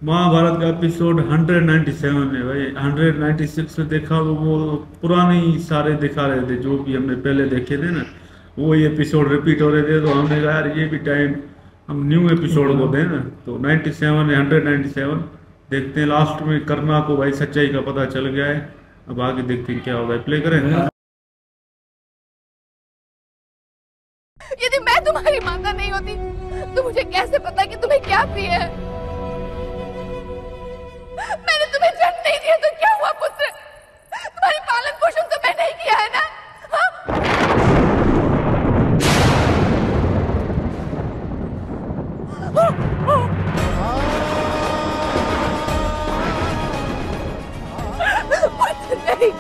महाभारत का एपिसोड 197 है भाई। 196 में देखा तो वो पुराने ही सारे दिखा रहे थे जो भी हमने पहले देखे थे ना। वही एपिसोड रिपीट हो रहे थे तो हमने कहा यार ये भी टाइम हम न्यू एपिसोड को दें ना। तो 97 है, 197 देखते हैं। लास्ट में करना को भाई सच्चाई का पता चल गया है। अब आगे देखते हैं क्या होगा। प्ले करें। यदि मैं तुम्हारी माता नहीं होती तो मुझे कैसे पता कि तुम्हें क्या प्रिय है। मैंने तुम्हें जन्म नहीं दिया तो क्या हुआ पुत्र? तुम्हारी पालन पोषण तो मैंने ही किया है ना। पुत्र नहीं।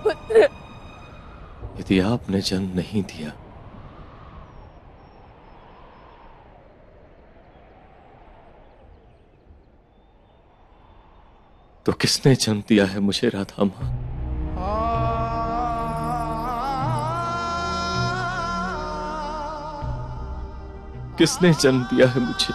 पुत्र, यदि आपने जन्म नहीं दिया तो किसने जन्म दिया है मुझे राधा मां? किसने जन्म दिया है मुझे?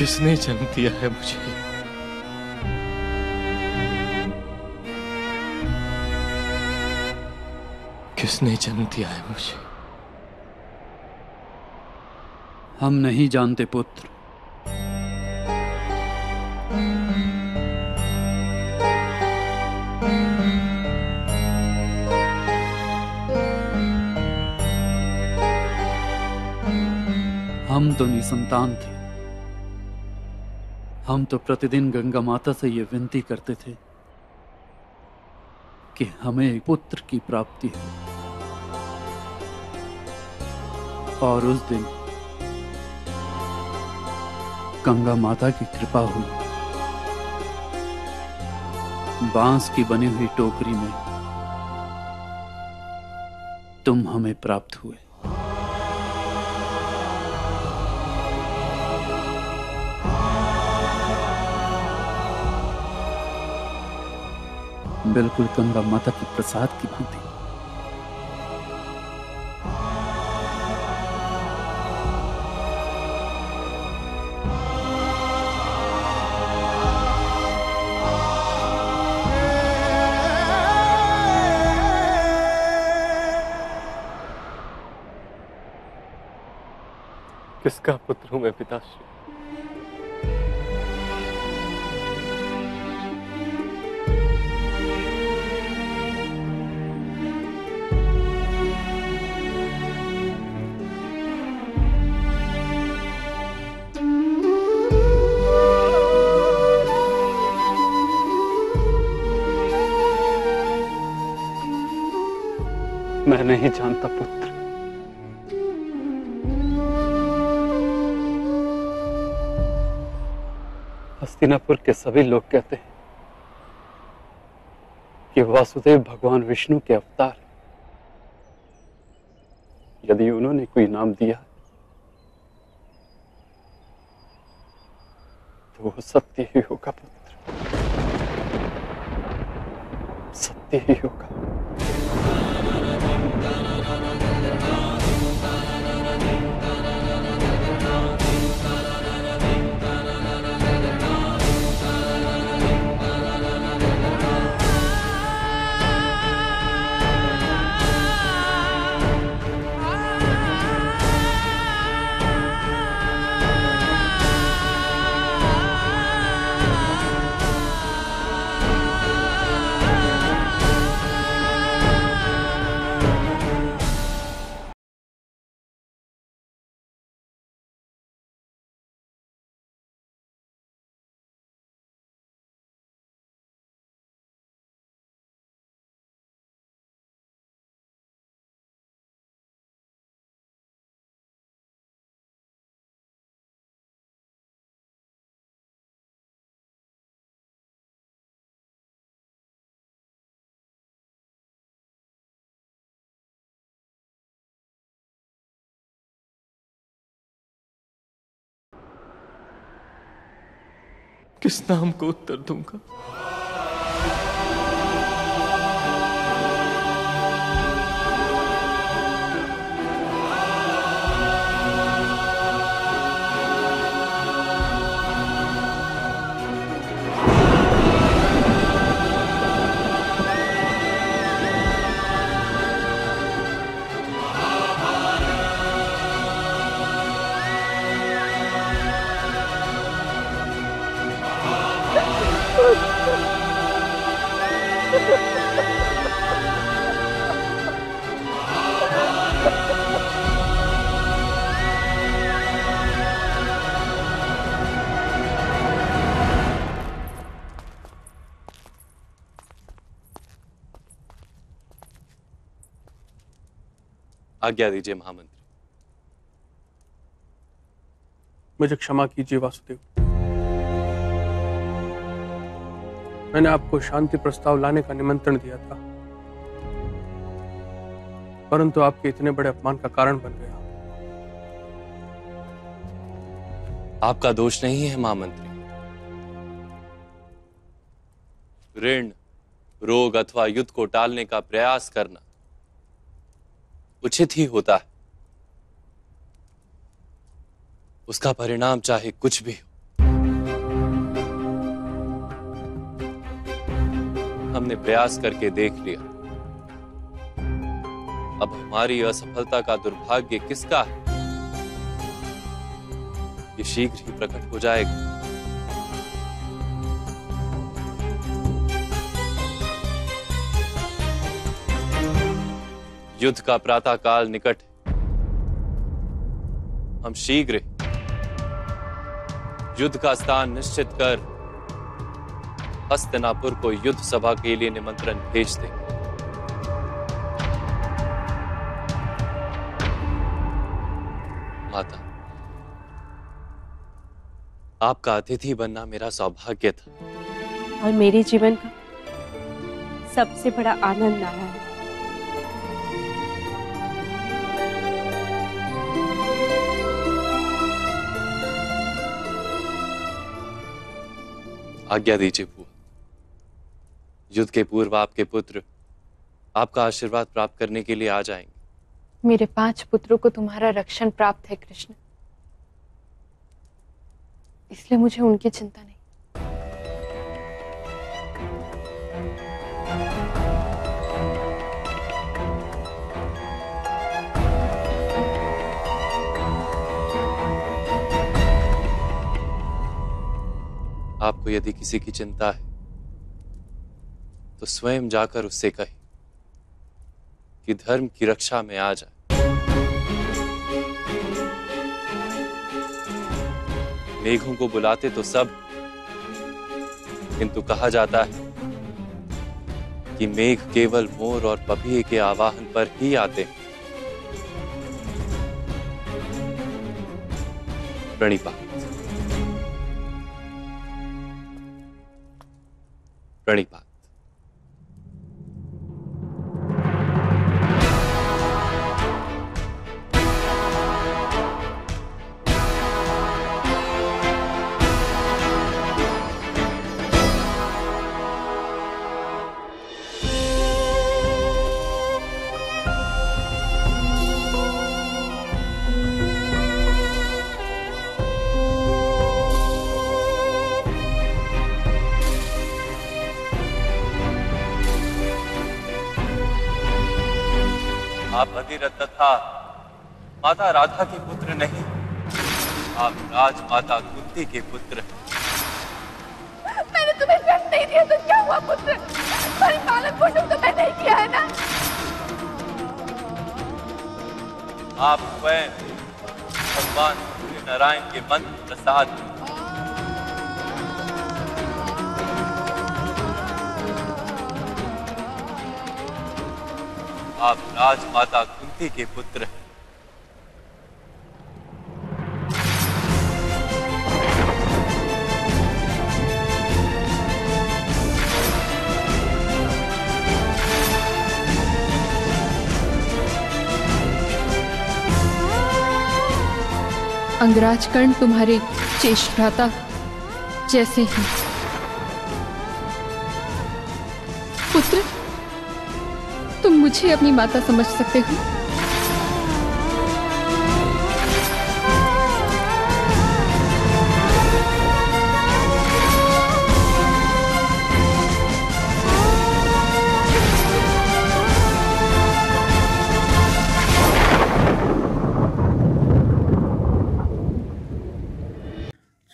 किसने जन्म दिया है मुझे? किसने जन्म दिया है मुझे? हम नहीं जानते पुत्र। हम तो निसंतान थे। हम तो प्रतिदिन गंगा माता से ये विनती करते थे कि हमें एक पुत्र की प्राप्ति हो। और उस दिन गंगा माता की कृपा हुई। बांस की बनी हुई टोकरी में तुम हमें प्राप्त हुए। बिल्कुल गंगा माता के प्रसाद की भांति। किसका पुत्र हूं मैं पिताश्री? मैं नहीं जानता पुत्र। हस्तिनापुर के सभी लोग कहते हैं कि वासुदेव भगवान विष्णु के अवतार हैं। यदि उन्होंने कोई नाम दिया तो वो सत्य ही होगा पुत्र, सत्य ही होगा। किस नाम को उत्तर दूंगा? आज्ञा दीजिए महामंत्री। मुझे क्षमा कीजिए वासुदेव, मैंने आपको शांति प्रस्ताव लाने का निमंत्रण दिया था, परंतु आपके इतने बड़े अपमान का कारण बन गया। आपका दोष नहीं है महामंत्री। ऋण, रोग अथवा युद्ध को टालने का प्रयास करना उचित ही होता है, उसका परिणाम चाहे कुछ भी हो। हमने प्रयास करके देख लिया, अब हमारी असफलता का दुर्भाग्य किसका है, ये शीघ्र ही प्रकट हो जाएगा। युद्ध का प्रातः काल निकट है, हम शीघ्र युद्ध का स्थान निश्चित कर हस्तिनापुर को युद्ध सभा के लिए निमंत्रण भेज दें। माता, आपका अतिथि बनना मेरा सौभाग्य था और मेरे जीवन का सबसे बड़ा आनंद रहा है। आज्ञा दीजिए बुआ, युद्ध के पूर्व आपके पुत्र आपका आशीर्वाद प्राप्त करने के लिए आ जाएंगे। मेरे 5 पुत्रों को तुम्हारा रक्षण प्राप्त है कृष्ण, इसलिए मुझे उनकी चिंता नहीं। आपको यदि किसी की चिंता है तो स्वयं जाकर उससे कहे कि धर्म की रक्षा में आ जाए। मेघों को बुलाते तो सब, किंतु कहा जाता है कि मेघ केवल मोर और पपीहे के आवाहन पर ही आते हैं। प्रणिपात। प्रणिपात। आप अधिरथ तथा माता राधा के पुत्र नहीं, आप राजमाता कुंती के पुत्र हैं। मैंने तुम्हें जन्म नहीं दिया तो क्या हुआ पुत्र? तुम्हारी पालन पोषण तो मैंने ही किया है ना। आप स्वयं भगवान सूर्य नारायण के मंत्र प्रसाद हैं। आप राजमाता कुंती के पुत्र हैं। अंगराज कर्ण तुम्हारे ज्येष्ठ भ्राता जैसे ही। पुत्र, तुम मुझे अपनी माता समझ सकते हो।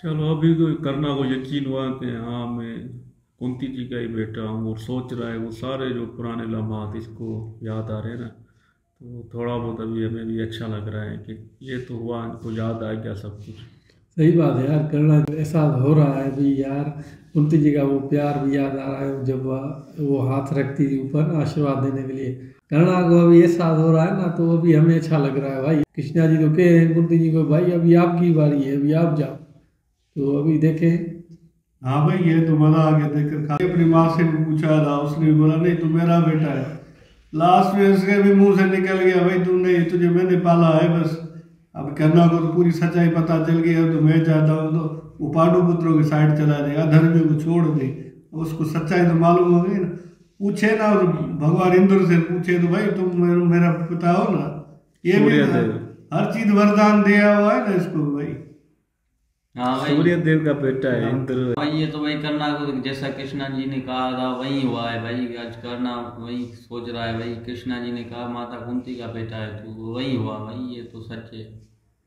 चलो अभी तो करना को यकीन हुआ कि हाँ मैं कुंती जी का ही बेटा हूँ, और सोच रहा है वो सारे जो पुराने लम्हात इसको याद आ रहे हैं ना, तो थोड़ा बहुत अभी हमें भी अच्छा लग रहा है कि ये तो हुआ, इनको याद आ गया सब कुछ। सही बात है यार, करना ऐसा हो रहा है भी यार, कुंती जी का वो प्यार भी याद आ रहा है जब वो हाथ रखती थी ऊपर आशीर्वाद देने के लिए। करना को अभी ऐसा हो रहा है ना, तो अभी हमें अच्छा लग रहा है भाई। कृष्णा जी तो कह रहे हैं कुंती जी को, भाई अभी आपकी बारी है, अभी आप जाओ। तो अभी देखें। हाँ भाई ये तो मजा आ गया देखकर। अपनी माँ से भी पूछा था, उसने भी बोला नहीं तू मेरा बेटा है। लास्ट में उसके भी मुंह से निकल गया भाई तू नहीं, तुझे मैंने पाला है बस। अब करना को तो पूरी सच्चाई पता चल गई है, तो मैं चाहता हूँ तो वो पांडु पुत्रों की साइड चला जाए, अधर्मियों को छोड़ दे। उसको सच्चाई तो मालूम हो गई ना, पूछे ना तो भगवान इंद्र से पूछे तो भाई तुम मेरा पिता हो ना। ये भी हर चीज वरदान दिया हुआ है ना इसको भाई। हाँ भाई, सूर्य देव का बेटा है इंद्र भाई। ये तो भाई करना को जैसा कृष्णा जी ने कहा था वही हुआ है भाई। आज करना वही सोच रहा है भाई, कृष्णा जी ने कहा माता कुंती का बेटा है, तो वही हुआ भाई, ये तो सच है।